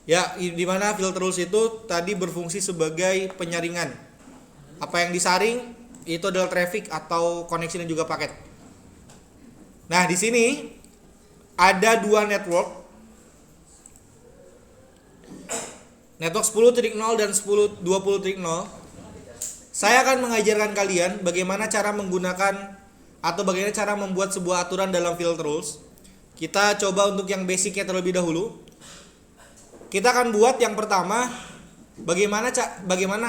Ya, di mana filter rules itu tadi berfungsi sebagai penyaringan. Apa yang disaring itu adalah traffic atau koneksi dan juga paket. Nah, di sini ada dua network. Network 10.0 dan 10.20.0. Saya akan mengajarkan kalian bagaimana cara menggunakan atau bagaimana cara membuat sebuah aturan dalam filter rules. Kita coba untuk yang basicnya terlebih dahulu. Kita akan buat yang pertama bagaimana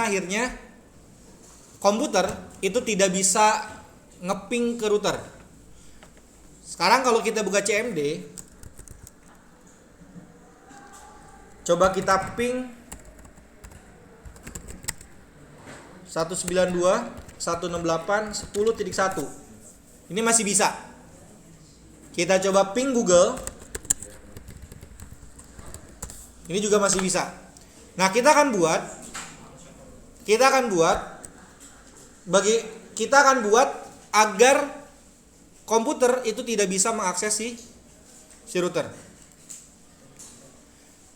akhirnya komputer itu tidak bisa ngeping ke router. Sekarang kalau kita buka CMD, coba kita ping 192.168.10.1. Ini masih bisa. Kita coba ping Google. Ini juga masih bisa. Nah, kita akan buat agar komputer itu tidak bisa mengakses si router.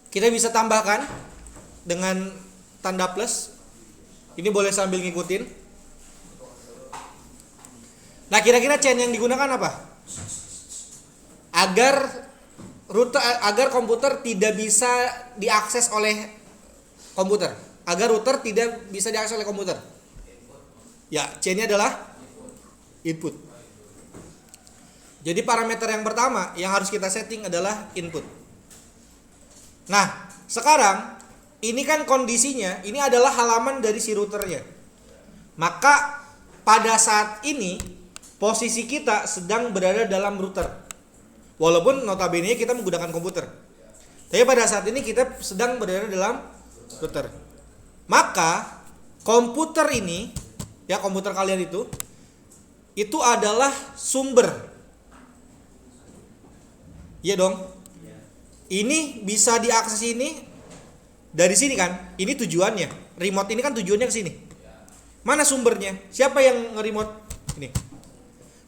Kita bisa tambahkan dengan tanda plus. Ini boleh sambil ngikutin. Nah, kira-kira chain yang digunakan apa? Agar komputer tidak bisa diakses oleh komputer. Agar router tidak bisa diakses oleh komputer. Ya, chainnya adalah input. Jadi parameter yang pertama yang harus kita setting adalah input. Nah, sekarang ini kan kondisinya, ini adalah halaman dari si routernya. Maka pada saat ini posisi kita sedang berada dalam router. Walaupun notabene kita menggunakan komputer. Tapi pada saat ini kita sedang berada dalam router. Maka komputer ini, ya komputer kalian itu adalah sumber. Iya dong. Ini bisa diakses ini dari sini kan, ini tujuannya. Remote ini kan tujuannya ke sini. Mana sumbernya? Siapa yang nge-remote ini?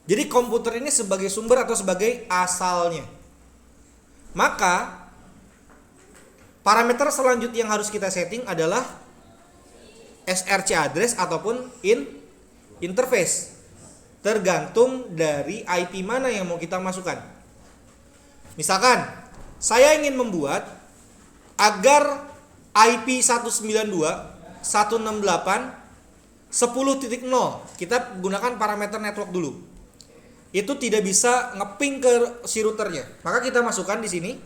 Jadi komputer ini sebagai sumber atau sebagai asalnya. Maka parameter selanjutnya yang harus kita setting adalah SRC address ataupun interface. Tergantung dari IP mana yang mau kita masukkan. Misalkan saya ingin membuat agar IP 192.168.10.0, kita gunakan parameter network dulu. Itu tidak bisa ngeping ke si routernya. Maka kita masukkan di sini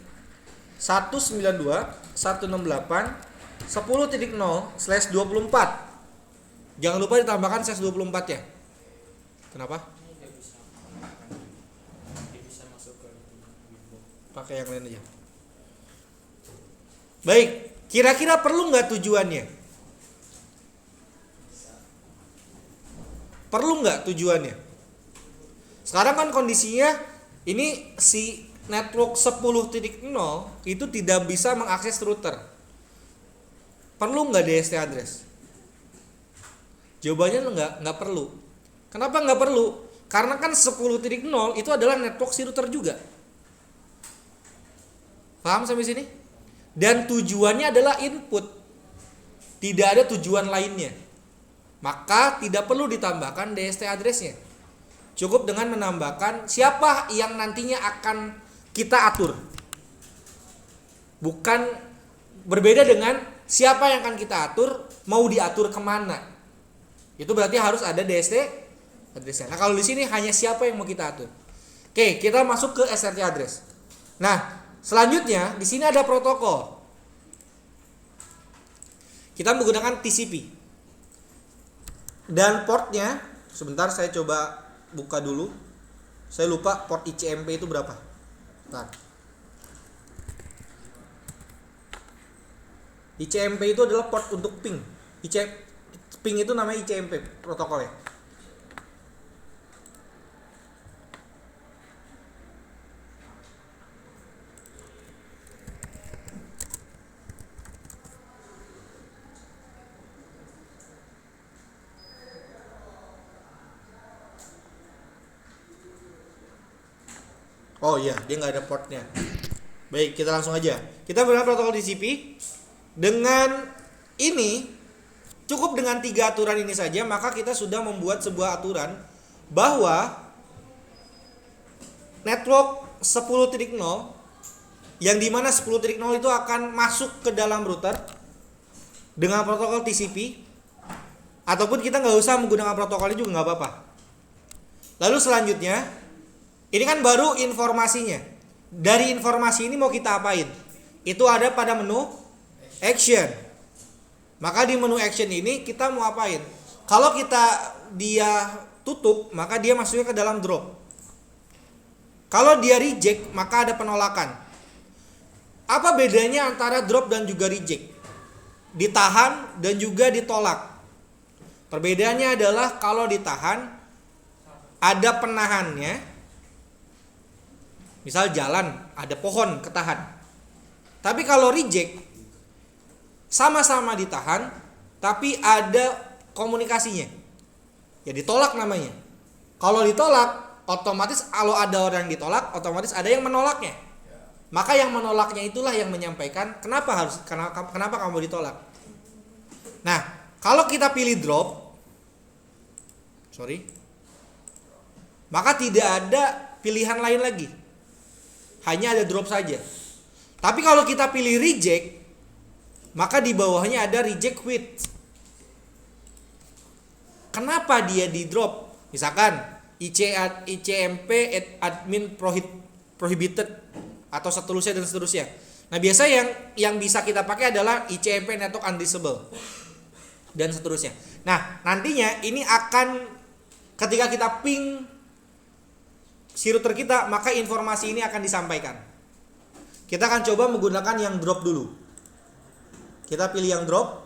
192.168.10.0/24. Jangan lupa ditambahkan /24 ya. Kenapa? Pakai yang lain aja. Baik, kira-kira perlu nggak tujuannya? Perlu nggak tujuannya? Sekarang kan kondisinya ini si network 10.0 itu tidak bisa mengakses router. Perlu nggak DST address? Jawabannya nggak perlu. Kenapa nggak perlu? Karena kan 10.0 itu adalah network si router juga. Paham sampai sini? Dan tujuannya adalah input. Tidak ada tujuan lainnya. Maka tidak perlu ditambahkan DST address-nya. Cukup dengan menambahkan siapa yang nantinya akan kita atur. Bukan berbeda dengan siapa yang akan kita atur, mau diatur kemana. Itu berarti harus ada DST address-nya. Nah, kalau di sini hanya siapa yang mau kita atur. Oke, kita masuk ke SRC address. Nah, selanjutnya di sini ada protokol. Kita menggunakan TCP. Dan portnya, sebentar saya coba buka dulu. Saya lupa port ICMP itu berapa. Bentar. ICMP itu adalah port untuk ping. Ping itu namanya ICMP protokolnya. Oh iya, dia nggak ada portnya. Baik, kita langsung aja. Kita menggunakan protokol TCP. Dengan ini, cukup dengan 3 aturan ini saja, maka kita sudah membuat sebuah aturan bahwa network 10.0 yang dimana 10.0 itu akan masuk ke dalam router dengan protokol TCP, ataupun kita nggak usah menggunakan protokolnya juga nggak apa-apa. Lalu selanjutnya, ini kan baru informasinya. Dari informasi ini mau kita apain? Itu ada pada menu action. Maka di menu action ini kita mau apain? Kalau dia tutup, maka dia masuknya ke dalam drop. Kalau dia reject, maka ada penolakan. Apa bedanya antara drop dan juga reject? Ditahan dan juga ditolak. Perbedaannya adalah kalau ditahan ada penahannya. Misal jalan, ada pohon ketahan. Tapi kalau reject, sama-sama ditahan, tapi ada komunikasinya. Ya ditolak namanya. Kalau ditolak, otomatis kalau ada orang yang ditolak, otomatis ada yang menolaknya. Maka yang menolaknya itulah yang menyampaikan kenapa kamu ditolak. Nah, kalau kita pilih drop, maka tidak ada pilihan lain lagi. Hanya ada drop saja. Tapi kalau kita pilih reject, maka di bawahnya ada reject with. Kenapa dia di drop? Misalkan ICMP admin prohibited atau seterusnya dan seterusnya. Nah, biasa yang bisa kita pakai adalah ICMP network undisable dan seterusnya. Nah, nantinya ini akan ketika kita ping si router kita, maka informasi ini akan disampaikan. Kita akan coba menggunakan yang drop dulu. Kita pilih yang drop.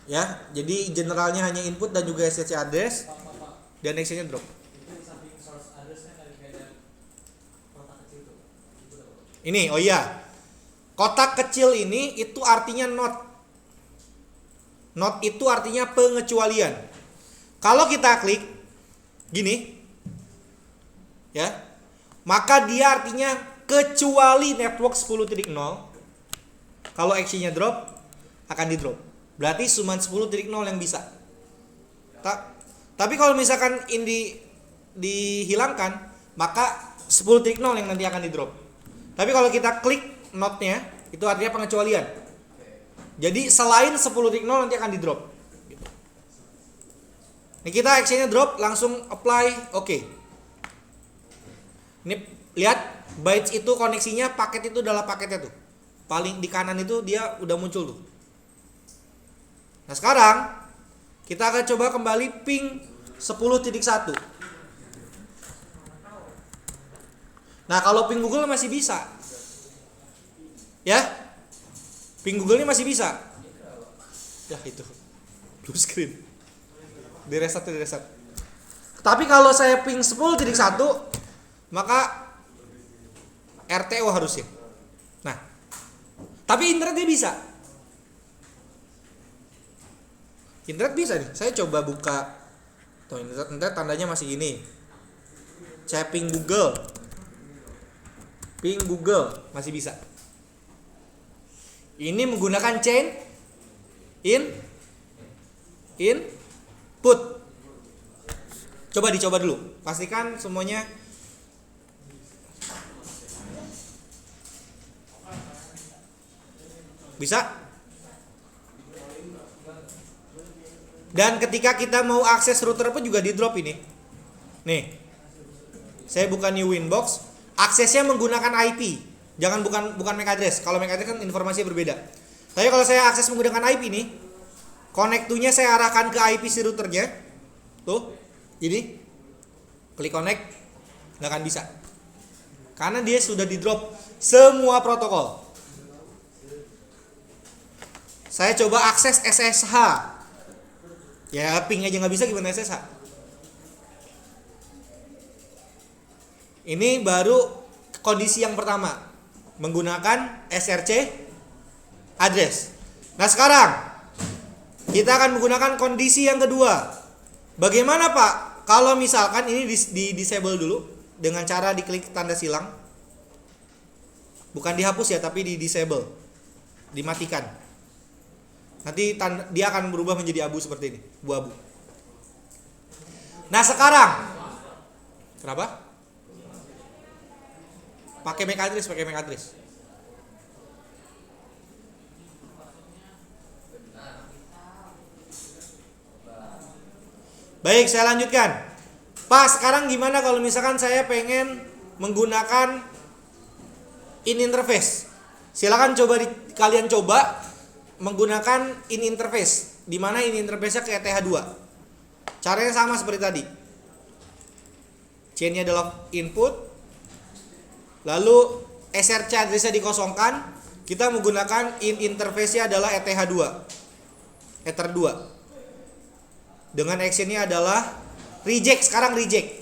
Ya, jadi generalnya hanya input dan juga SSC address dan exchange-nya drop. Ini, oh iya. Kotak kecil ini itu artinya not. Not itu artinya pengecualian. Kalau kita klik gini, ya, maka dia artinya kecuali network 10.0. Kalau action-nya drop, akan di drop. Berarti cuma 10.0 yang bisa. Tapi kalau misalkan ini dihilangkan, maka 10.0 yang nanti akan di drop. Tapi kalau kita klik not-nya, itu artinya pengecualian. Jadi selain 10.0 nanti akan di drop. Ini kita action-nya drop, langsung apply, oke. Ini lihat bytes itu koneksinya, paket itu adalah paketnya tuh. Paling di kanan itu dia udah muncul tuh. Nah, sekarang kita akan coba kembali ping 10.1. Nah, kalau ping Google masih bisa. Ya? Ping Google ini masih bisa. Ya itu. Blue screen. Di reset. Tapi kalau saya ping 10.1, maka RTO harusnya. Nah, tapi internet dia bisa. Internet bisa nih. Saya coba buka. Tuh, internet tandanya masih gini. Saya ping Google. Ping Google masih bisa. Ini menggunakan chain input. Dicoba dulu. Pastikan semuanya bisa. Dan ketika kita mau akses router pun juga di drop ini. Nih. Saya buka new winbox, aksesnya menggunakan IP. Jangan bukan MAC address. Kalau MAC address kan informasinya berbeda. Tapi kalau saya akses menggunakan IP nih, connect to-nya saya arahkan ke IP si routernya. Tuh. Jadi klik connect nggak akan bisa. Karena dia sudah di drop semua protokol. Saya coba akses SSH. Ya ping aja nggak bisa, gimana SSH? Ini baru kondisi yang pertama, menggunakan SRC address. Nah sekarang kita akan menggunakan kondisi yang kedua. Bagaimana Pak? Kalau misalkan ini di disable dulu dengan cara diklik tanda silang. Bukan dihapus ya, tapi di disable, dimatikan. Nanti dia akan berubah menjadi abu seperti ini, abu-abu. Nah sekarang, kenapa? Pakai MAC address. Baik, saya lanjutkan. Pak, sekarang gimana kalau misalkan saya pengen menggunakan in interface? Silakan kalian coba menggunakan in interface. Di mana in interface-nya ke ETH2. Caranya sama seperti tadi. Chain-nya adalah input. Lalu SRC address-nya dikosongkan. Kita menggunakan in interface-nya adalah ETH2. Ether 2. Dengan action-nya adalah reject. Sekarang reject.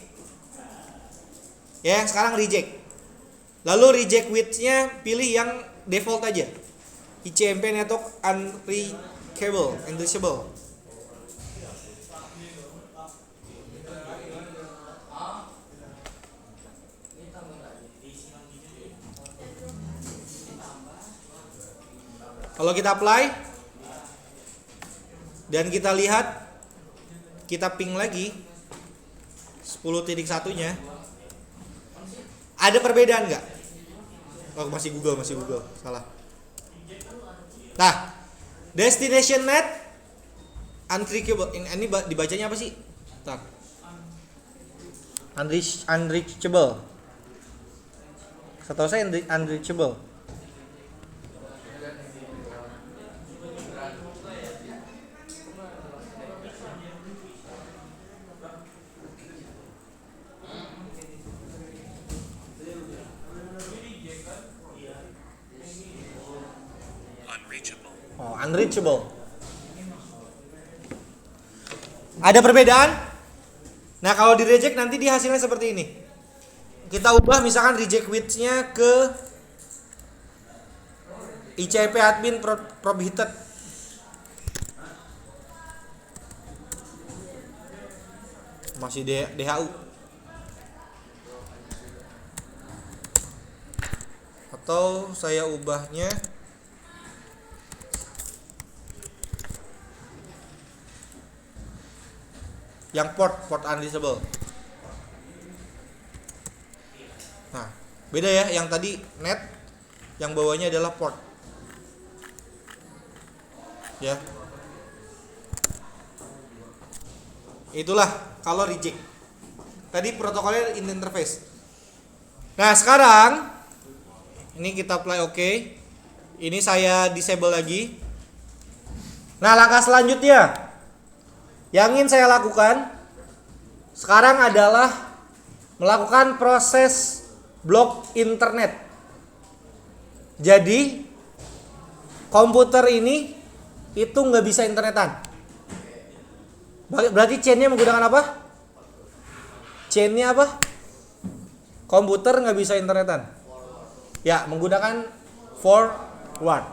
Ya, sekarang reject. Lalu reject width-nya pilih yang default aja. ICMP network unreachable. Kalau kita apply dan kita lihat, kita ping lagi 10.1-nya. Ada perbedaan nggak? Oh, masih Google. Salah. Nah, destination net unreachable. Ini dibacanya apa sih? Bentar. Unreachable. Setahu saya unreachable. Unreachable. Ada perbedaan? Nah, kalau di reject nanti dia hasilnya seperti ini. Kita ubah misalkan reject width-nya ke ICP admin prohibited. Masih DHU. Atau saya ubahnya yang port unreachable. Nah, beda ya, yang tadi net, yang bawahnya adalah port. Ya. Itulah kalau reject. Tadi protokolnya in interface. Nah, sekarang ini kita apply OK. Ini saya disable lagi. Nah, langkah selanjutnya yang ingin saya lakukan sekarang adalah melakukan proses blok internet. Jadi komputer ini itu nggak bisa internetan. Berarti chainnya menggunakan apa? Chainnya apa? Komputer nggak bisa internetan. Ya, menggunakan forward.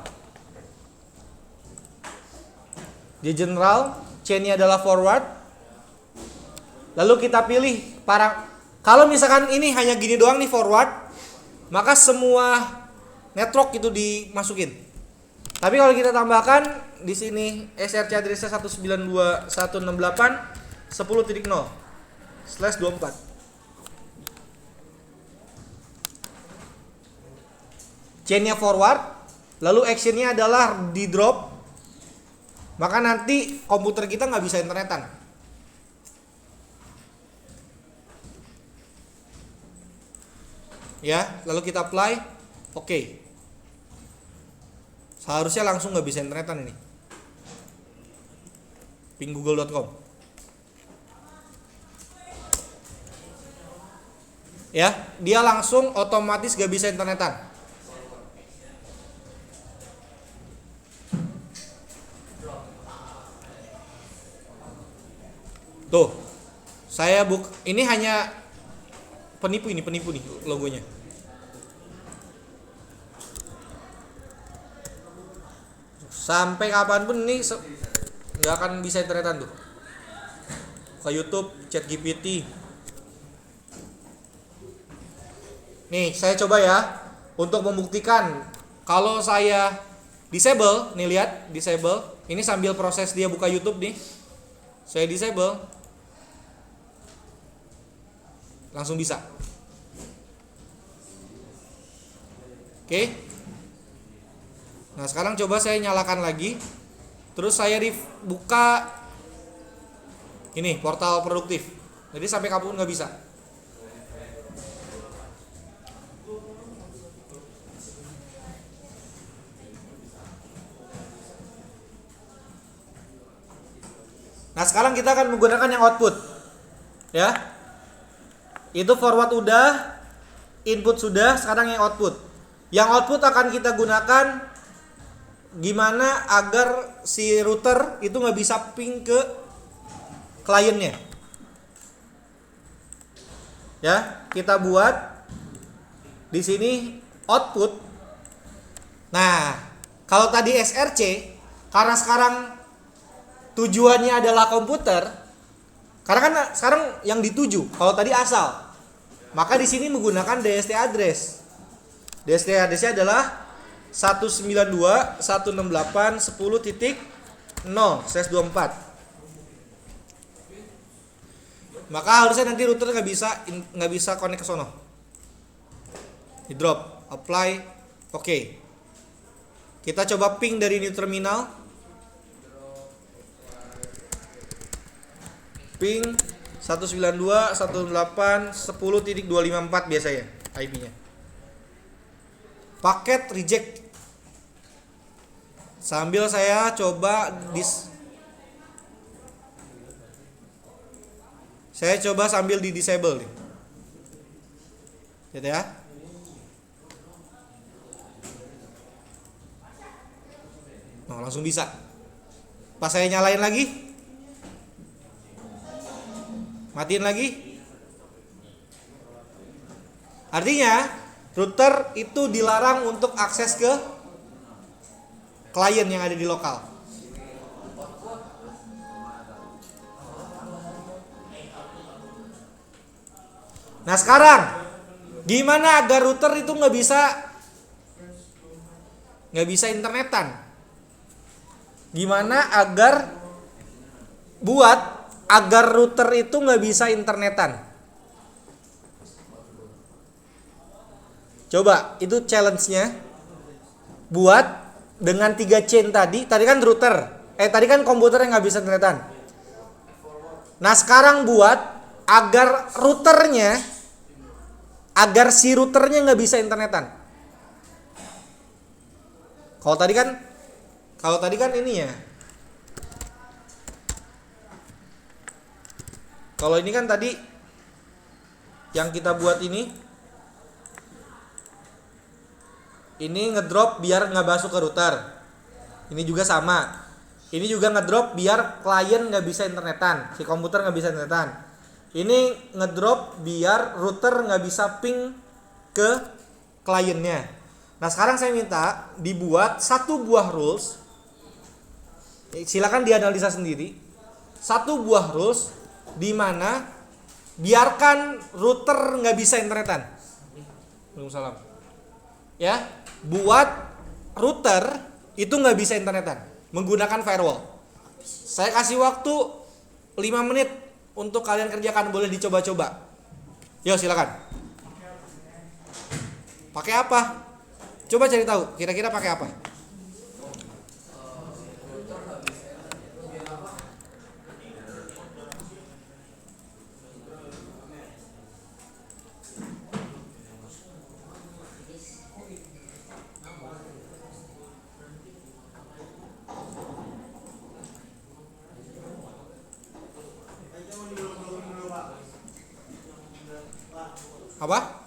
Di general chainnya adalah forward. Lalu kita pilih kalau misalkan ini hanya gini doang nih forward, maka semua network itu dimasukin. Tapi kalau kita tambahkan di sini SRC address-nya 192.168.10.0/24. Chainnya forward, lalu actionnya adalah di drop. Maka nanti komputer kita nggak bisa internetan. Ya, lalu kita apply, oke. Seharusnya langsung nggak bisa internetan ini. Ping google.com. Ya, dia langsung otomatis nggak bisa internetan. Tuh, ini hanya penipu nih logonya. Sampai kapanpun ini nggak akan bisa internetan tuh. Ke YouTube, ChatGPT. Nih, saya coba ya. Untuk membuktikan kalau saya disable, nih lihat, disable. Ini sambil proses dia buka YouTube nih. Saya disable. Langsung bisa. Oke. Nah, sekarang coba saya nyalakan lagi. Terus saya buka ini portal produktif. Jadi sampai kapanpun nggak bisa. Nah, sekarang kita akan menggunakan yang output. Ya. Itu forward udah, input sudah, sekarang yang output. Yang output akan kita gunakan gimana agar si router itu nggak bisa ping ke kliennya. Ya, kita buat di sini output. Nah, kalau tadi SRC, karena sekarang tujuannya adalah komputer, karena kan sekarang yang dituju, kalau tadi asal, maka di sini menggunakan DST address. DST addressnya adalah 192.168.10.0/24. Maka harusnya nanti router nggak bisa connect ke sono. Di drop, apply, oke. Kita coba ping dari new terminal. Ping 192.168.10.254 biasanya IP-nya. Paket reject. Sambil saya coba sambil di disable nih. Lihat ya. Nah, langsung bisa. Pas saya nyalain lagi, matiin lagi. Artinya router itu dilarang untuk akses ke klien yang ada di lokal. Nah, sekarang gimana agar router itu nggak bisa internetan? Gimana agar router itu nggak bisa internetan? Coba, itu challenge-nya. Buat dengan 3 chain tadi kan router, tadi kan komputer yang nggak bisa internetan. Nah, sekarang buat agar si routernya nggak bisa internetan. Kalau tadi kan ini ya. Kalau ini kan tadi yang kita buat ini ngedrop biar nggak masuk ke router. Ini juga sama. Ini juga ngedrop biar klien nggak bisa internetan, si komputer nggak bisa internetan. Ini ngedrop biar router nggak bisa ping ke kliennya. Nah, sekarang saya minta dibuat satu buah rules. Silakan dianalisa sendiri. Satu buah rules di mana biarkan router nggak bisa internetan. Waalaikumsalam. Ya, buat router itu nggak bisa internetan menggunakan firewall. Saya kasih waktu 5 menit untuk kalian kerjakan, boleh dicoba-coba. Yo, silakan. Pakai apa? Coba cari tahu, kira-kira pakai apa? Apa?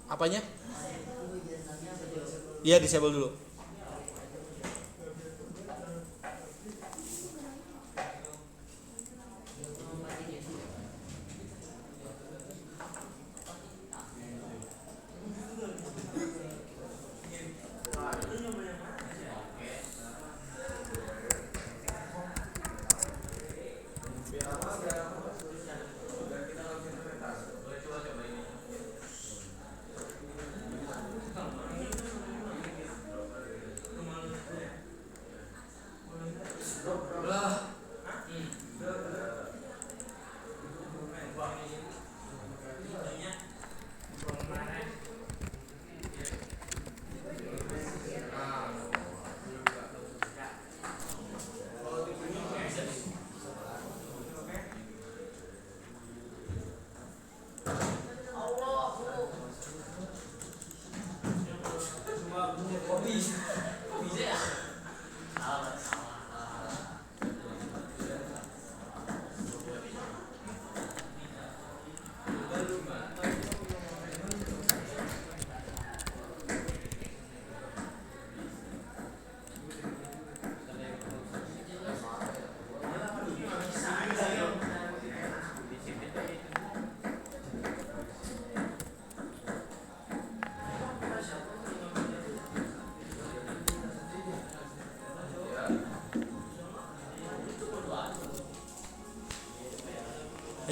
Apanya? Iya, disable dulu.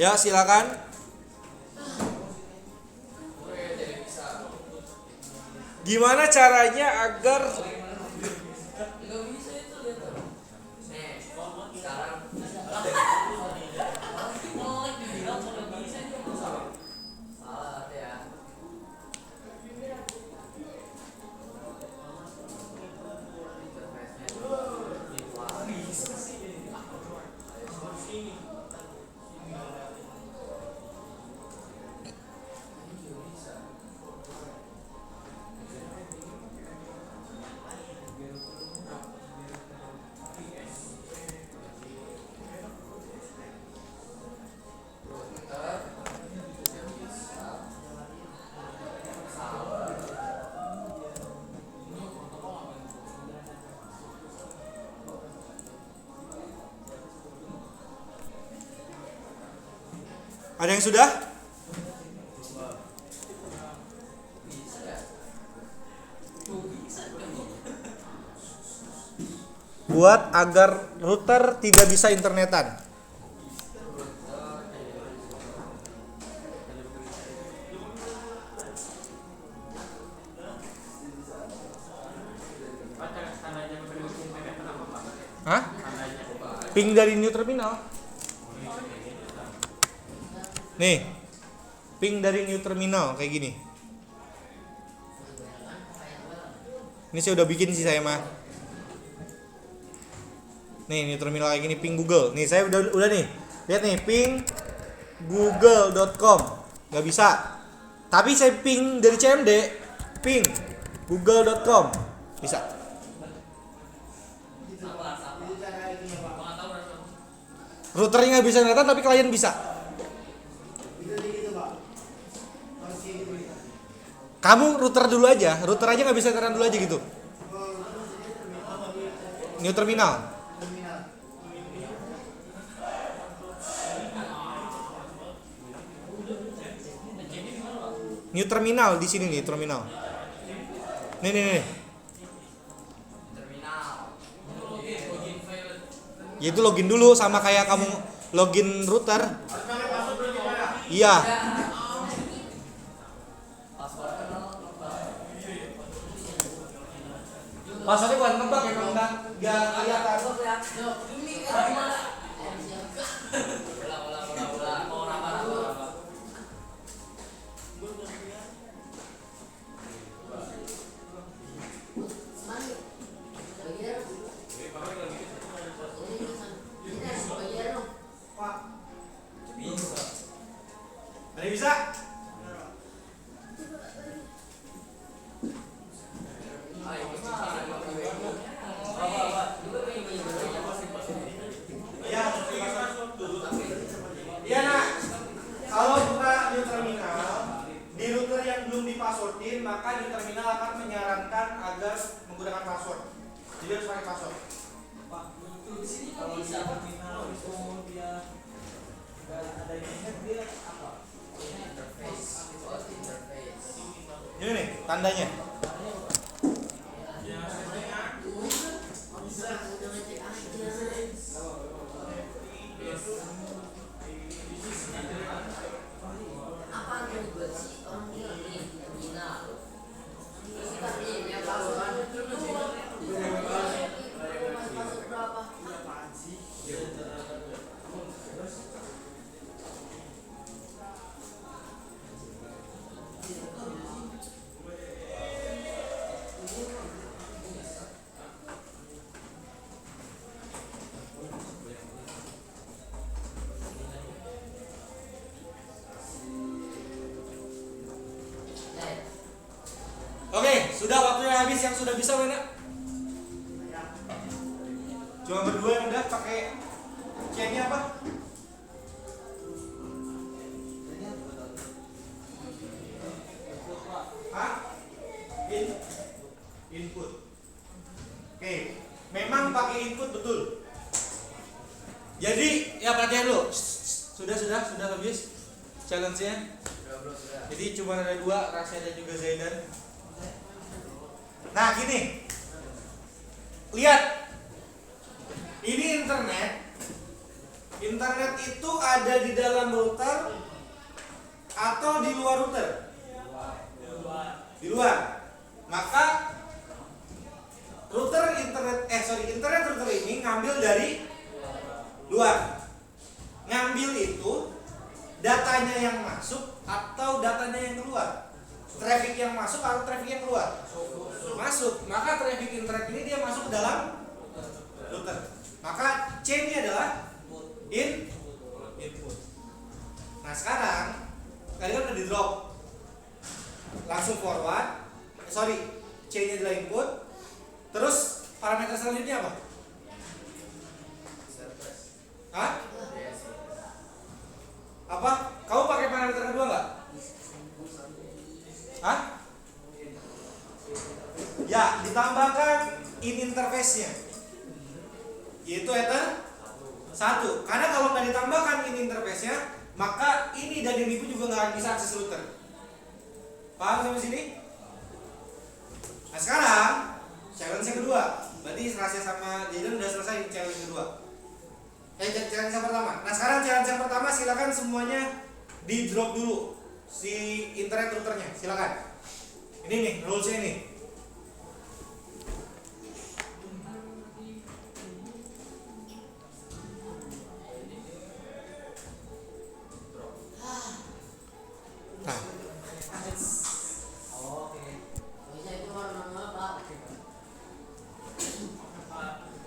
Ya, silakan. Gimana caranya agar ada yang sudah? Buat agar router tidak bisa internetan. Hah? Ping dari new terminal. Nih, ping dari new terminal kayak gini. Ini saya udah bikin sih saya mah. Nih, new terminal kayak gini, ping Google. Nih, saya udah nih. Lihat nih, ping google.com. Nggak bisa. Tapi saya ping dari CMD, ping google.com. Bisa. Routernya nggak bisa internetan tapi klien bisa. Kamu router dulu aja nggak bisa internet dulu aja gitu. New terminal. New terminal di sini nih terminal. Nih. Ya itu login dulu sama kayak kamu login router. Iya. Passwordnya bukan nebak ya, kalau nggak kelihatan. Ada yang bisa? Iya nak, kalau buka new terminal di router yang belum dipasswordin, maka new terminal akan menyarankan agar menggunakan password. Jadi harus pakai password. Pak, di sini kalau di terminal itu dia ada internet dia apa? Interface. Ini nih tandanya. Oke, sudah waktunya habis. Yang sudah bisa mana? Cuma berdua yang udah pakai chainnya apa? Hah? Input. Oke, memang pakai input betul. Jadi ya perhatian lu. Sudah habis challenge-nya. Jadi cuma ada dua, Rasya dan juga Zaidan. Nah gini, lihat, ini internet. Internet itu ada di dalam router atau di luar router? Di luar. Maka internet router ini ngambil dari luar. Ngambil itu datanya yang masuk atau datanya yang keluar? Traffic yang masuk atau traffic yang keluar? Masuk. Maka traffic internet ini dia masuk ke dalam router. Maka chain-nya adalah input. Nah sekarang kalian udah di drop, langsung forward. Chain-nya adalah input. Terus parameter selanjutnya apa? Hah? Apa? Kamu pakai parameter kedua nggak? Hah? Ya, ditambahkan in interface-nya, yaitu ether 1. Karena kalau nggak ditambahkan in interface-nya, maka ini dan ini pun juga nggak bisa akses router. Paham sampai sini? Nah sekarang challenge yang kedua. Berarti Rasya sama Jaden udah selesai challenge kedua. Challenge yang pertama. Nah sekarang challenge yang pertama silakan semuanya di drop dulu si internet routernya. Silakan. Ini nih rulesnya ini.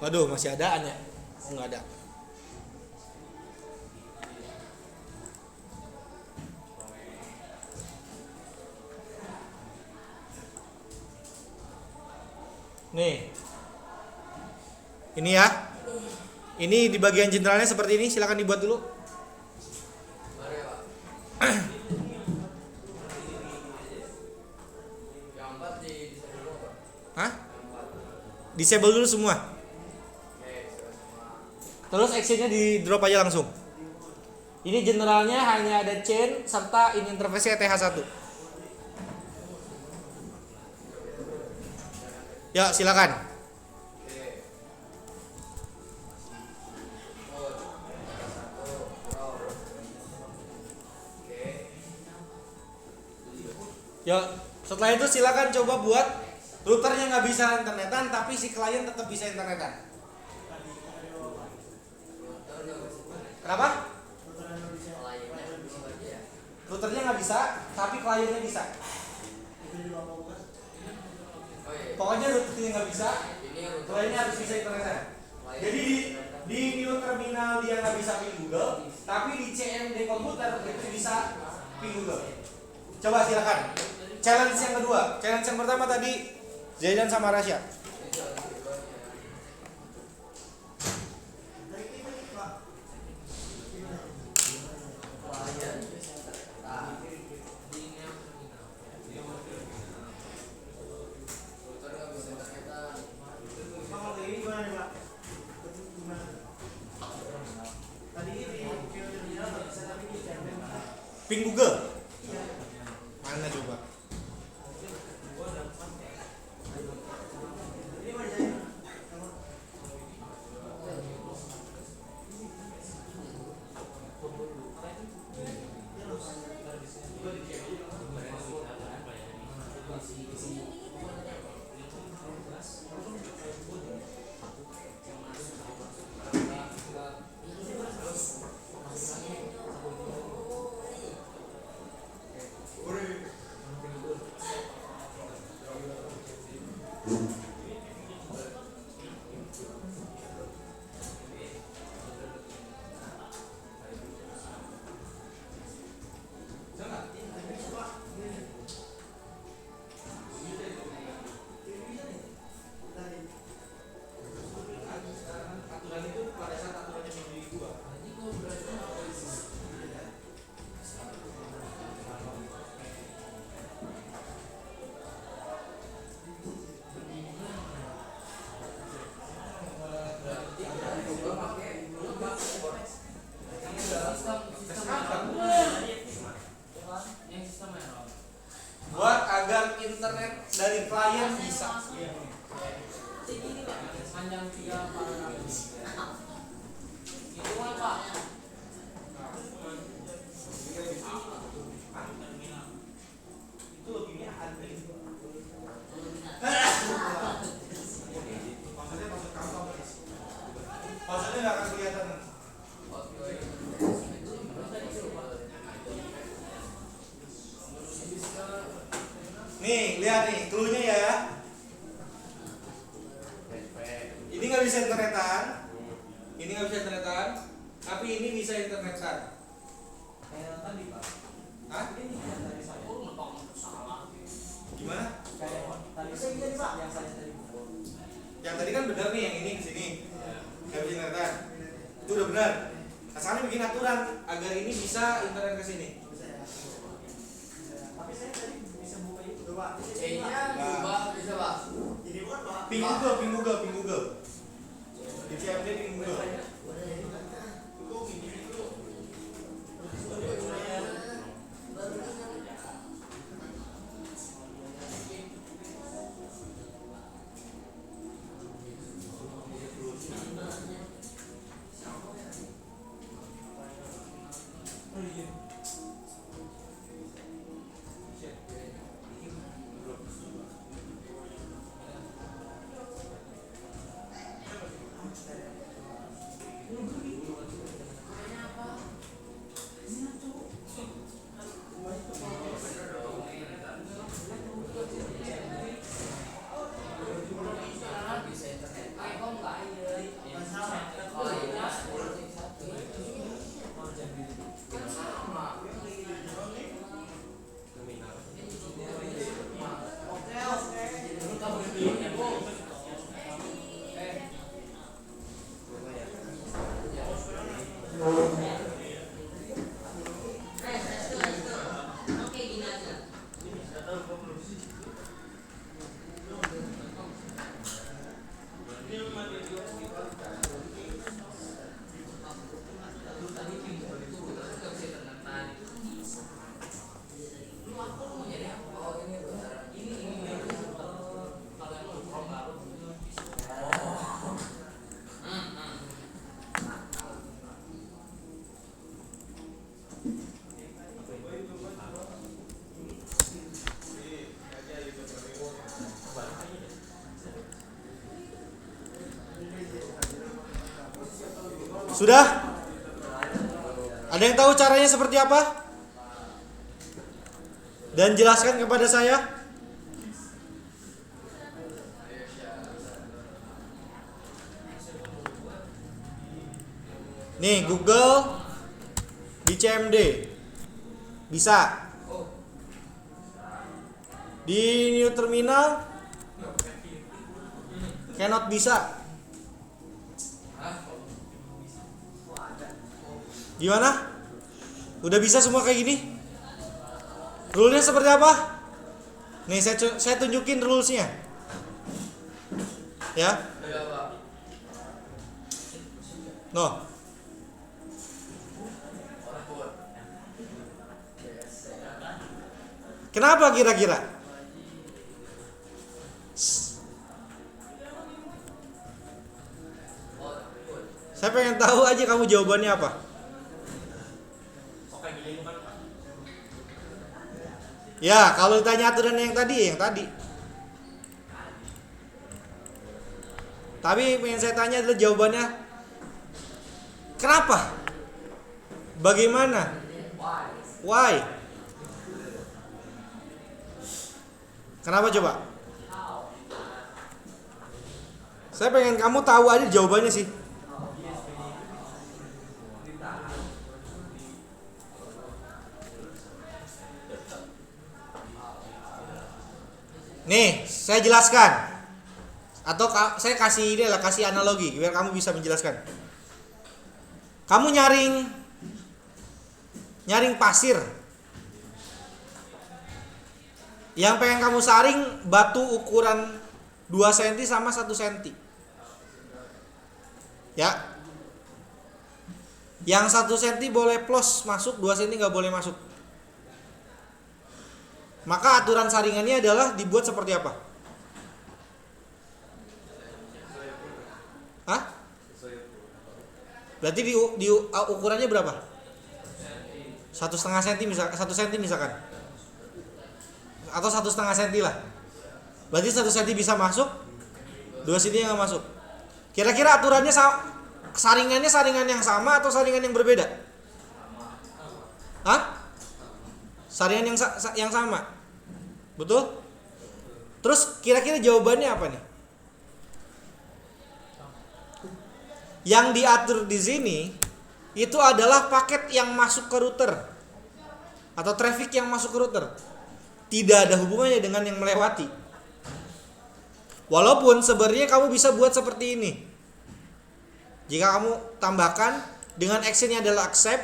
Waduh, masih adaan ya? Enggak ada. Nih. Ini ya. Ini di bagian jenderalnya seperti ini, silakan dibuat dulu. Hah? Disable dulu semua. Terus actionnya di drop aja langsung. Ini generalnya hanya ada chain serta in interface TH1. Ya silakan. Ya setelah itu silakan coba buat routernya nggak bisa internetan tapi si klien tetap bisa internetan. Kenapa? Routernya nggak bisa, tapi kliennya bisa. Pokoknya routernya nggak bisa, kliennya harus bisa internetan. Jadi di new terminal dia nggak bisa ping Google, tapi di CMD komputer itu bisa ping Google. Coba silakan. Challenge yang kedua. Challenge yang pertama tadi Zaidan sama Rasya. Ping Google. Mana coba? bisa. Panjang 3 paragraf. Itu apa? Itu lebihnya ada. Maksudnya nggak akan kelihatan. Nih, lihat nih, clue-nya ya. Ini nggak bisa internetan. Ini nggak bisa internetan. Tapi ini bisa internetan. Kayak tadi Pak. Hah? Ini yang tadi saya. Gimana? Kayak tadi yang saya tadi. Yang tadi kan benar nih, yang ini ke sini. Nggak bisa internetan. Itu udah benar. Nah, sekarang bikin aturan agar ini bisa internet ke sini. Tapi saya tadi bisa buka itu Pak. C-nya berubah bisa Pak. Ini bukan Pak. Ping Google. Di CMD ping Google. Sudah? Ada yang tahu caranya seperti apa? Dan jelaskan kepada saya. Nih, Google di CMD. Bisa. Di New Terminal cannot bisa. Gimana? Udah bisa semua kayak gini? Rule-nya seperti apa? Nih saya tunjukin rules-nya. Ya. No. Kenapa kira-kira? Saya pengen tahu aja kamu jawabannya apa. Ya, kalau ditanya aturan yang tadi. Tapi yang saya tanya adalah jawabannya. Kenapa? Bagaimana? Why? Kenapa coba? Saya pengen kamu tahu aja jawabannya sih. Nih, saya jelaskan. Atau saya kasih kasih analogi biar kamu bisa menjelaskan. Kamu nyaring pasir. Yang pengen kamu saring batu ukuran 2 cm sama 1 cm. Ya. Yang 1 cm boleh plus masuk, 2 cm nggak boleh masuk. Maka aturan saringannya adalah dibuat seperti apa? Berarti di ukurannya berapa? 1,5 cm misalkan, 1 cm misalkan. Atau 1,5 cm lah. Berarti 1 cm bisa masuk, 2 cm yang nggak masuk. Kira-kira aturannya saringannya saringan yang sama atau saringan yang berbeda? Hah? Saringan yang sama. Betul? Terus kira-kira jawabannya apa nih? Yang diatur di sini itu adalah paket yang masuk ke router atau traffic yang masuk ke router. Tidak ada hubungannya dengan yang melewati. Walaupun sebenarnya kamu bisa buat seperti ini. Jika kamu tambahkan dengan action-nya adalah accept,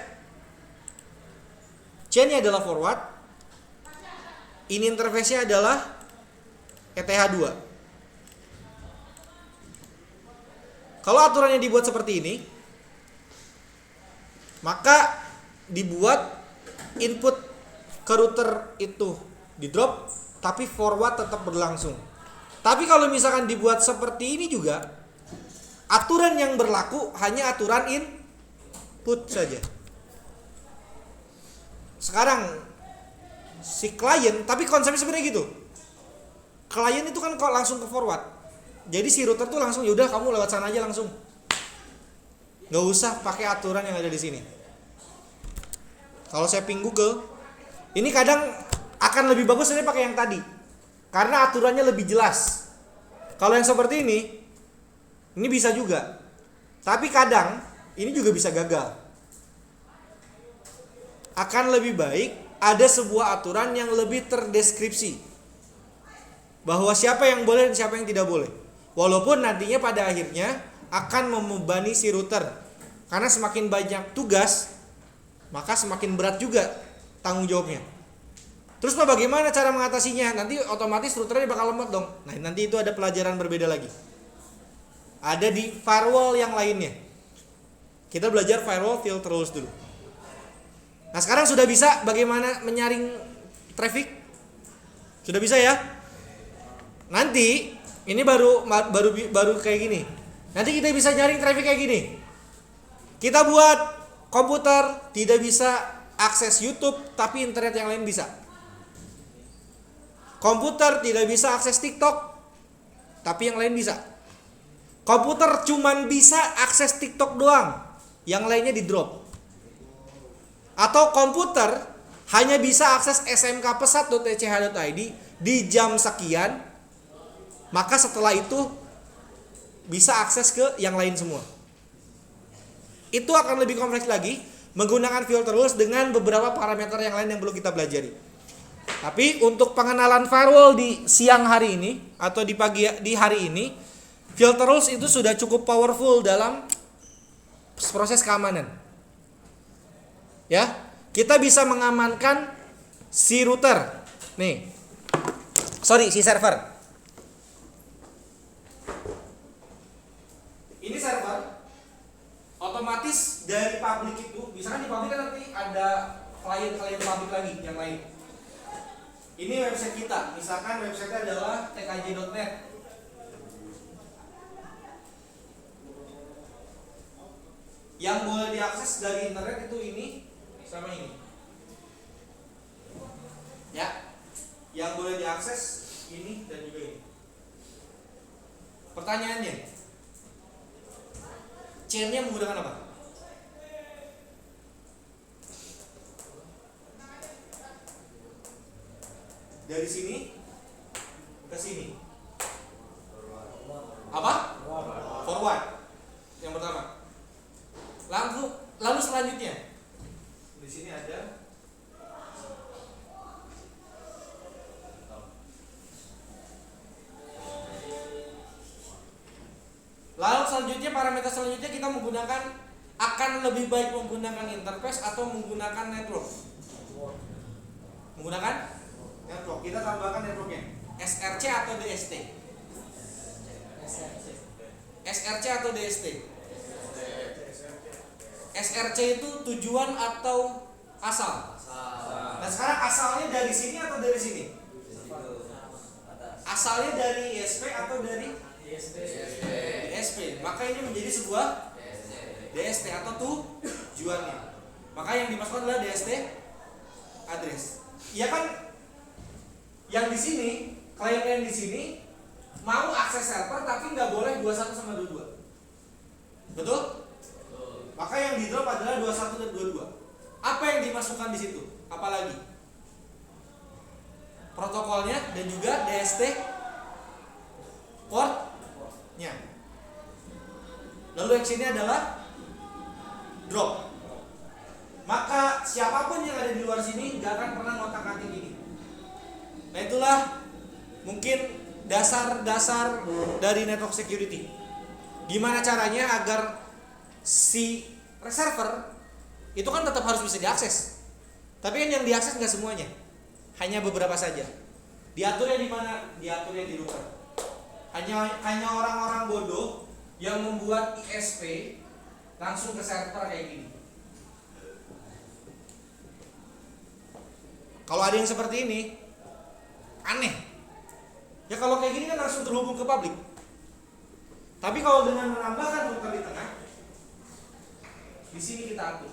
chain-nya adalah forward, ini interface-nya adalah ETH2. Kalau aturannya dibuat seperti ini, maka dibuat input ke router itu di drop, tapi forward tetap berlangsung. Tapi kalau misalkan dibuat seperti ini juga, aturan yang berlaku hanya aturan input saja. Sekarang si klien, tapi konsepnya sebenarnya gitu. Klien itu kan kok langsung ke forward. Jadi si router tuh langsung, yaudah kamu lewat sana aja langsung. Nggak usah pakai aturan yang ada di sini. Kalau saya ping Google, ini kadang akan lebih bagus saya pakai yang tadi, karena aturannya lebih jelas. Kalau yang seperti ini bisa juga. Tapi kadang ini juga bisa gagal. Akan lebih baik ada sebuah aturan yang lebih terdeskripsi, bahwa siapa yang boleh dan siapa yang tidak boleh. Walaupun nantinya pada akhirnya akan membebani si router, karena semakin banyak tugas maka semakin berat juga tanggung jawabnya. Terus bagaimana cara mengatasinya? Nanti otomatis routernya bakal lemot dong. Nah nanti itu ada pelajaran berbeda lagi. Ada di firewall yang lainnya. Kita belajar firewall filter rules dulu. Nah sekarang sudah bisa bagaimana menyaring traffic? Sudah bisa ya? Nanti ini baru kayak gini. Nanti kita bisa nyaring traffic kayak gini. Kita buat komputer tidak bisa akses YouTube, tapi internet yang lain bisa. Komputer tidak bisa akses TikTok, tapi yang lain bisa. Komputer cuman bisa akses TikTok doang, yang lainnya di drop. Atau komputer hanya bisa akses smkpesat.ech.id di jam sekian, maka setelah itu bisa akses ke yang lain semua. Itu akan lebih kompleks lagi menggunakan filter rules dengan beberapa parameter yang lain yang perlu kita pelajari. Tapi untuk pengenalan firewall di siang hari ini atau di hari ini, filter rules itu sudah cukup powerful dalam proses keamanan. Ya, kita bisa mengamankan si router. Si server. Ini server. Otomatis dari publik itu, misalkan di publik kan nanti ada klien-klien publik lagi yang lain. Ini website kita, misalkan website adalah tkj.net. Yang boleh diakses dari internet itu ini sama ini. Ya, yang boleh diakses ini dan juga ini. Pertanyaannya, chain-nya menggunakan apa? Dari sini ke sini. Apa? Forward. Yang pertama. Lalu selanjutnya. Di sini ada lalu selanjutnya, parameter selanjutnya kita akan lebih baik menggunakan interface atau menggunakan network. Menggunakan network. Kita tambahkan networknya. SRC atau DST? SRC atau DST? SRC itu tujuan atau asal? Nah sekarang asalnya dari sini atau dari sini? Asalnya dari ISP atau dari ISP? Maka ini menjadi sebuah DST atau tujuannya. Maka yang dimasukkan adalah DST address. Iya kan? Yang di sini, klien di sini mau akses server tapi nggak boleh 21 sama 22. Betul? Maka yang di drop adalah 21 dan 22. Apa yang dimasukkan di situ? Apalagi? Protokolnya dan juga DST portnya. Lalu actionnya adalah drop. Maka siapapun yang ada di luar sini nggak akan pernah ngotak-ngatik ini. Nah itulah mungkin dasar-dasar dari network security. Gimana caranya agar si server itu kan tetap harus bisa diakses. Tapi kan yang diakses nggak semuanya, hanya beberapa saja. Diaturnya di mana? Diaturnya di router. Hanya orang-orang bodoh yang membuat ISP langsung ke server kayak gini. Kalau ada yang seperti ini, aneh. Ya kalau kayak gini kan langsung terhubung ke publik. Tapi kalau dengan menambahkan router di tengah, di sini kita atur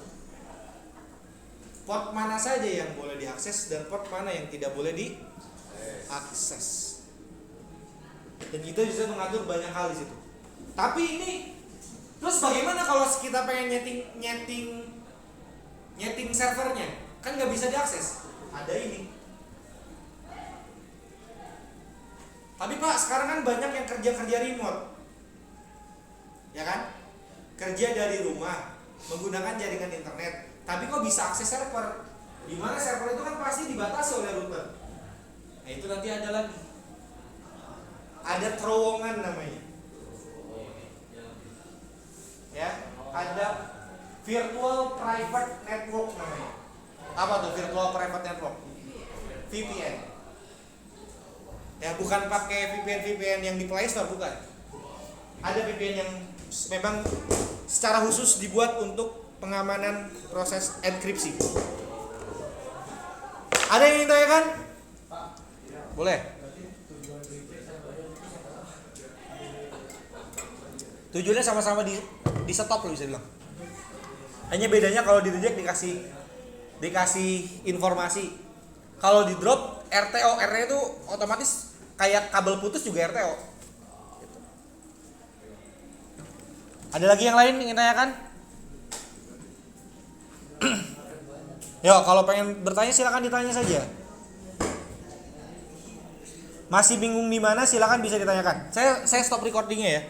port mana saja yang boleh diakses dan port mana yang tidak boleh diakses. Dan kita bisa mengatur banyak hal di situ. Tapi ini terus bagaimana kalau kita pengen nyeting servernya? Kan nggak bisa diakses. Ada ini. Tapi Pak, sekarang kan banyak yang kerja remote. Ya kan? Kerja dari rumah, menggunakan jaringan internet. Tapi kok bisa akses server? Di mana server itu kan pasti dibatasi oleh router. Nah, itu nanti ada lagi. Ada terowongan namanya. Ya, ada virtual private network namanya. Apa tuh virtual private network? VPN. Ya, bukan pakai VPN yang di Play Store, bukan. Ada VPN yang memang secara khusus dibuat untuk pengamanan proses enkripsi. Ada yang ingin tanyakan? Boleh. Tujuannya sama-sama di stop loh, bisa bilang. Hanya bedanya kalau di reject dikasih informasi. Kalau di drop RTO itu otomatis kayak kabel putus juga RTO. Gitu. Ada lagi yang lain ingin tanyakan? Yo, kalau pengen bertanya silakan ditanya saja. Masih bingung di mana silakan bisa ditanyakan. Saya stop recordingnya ya.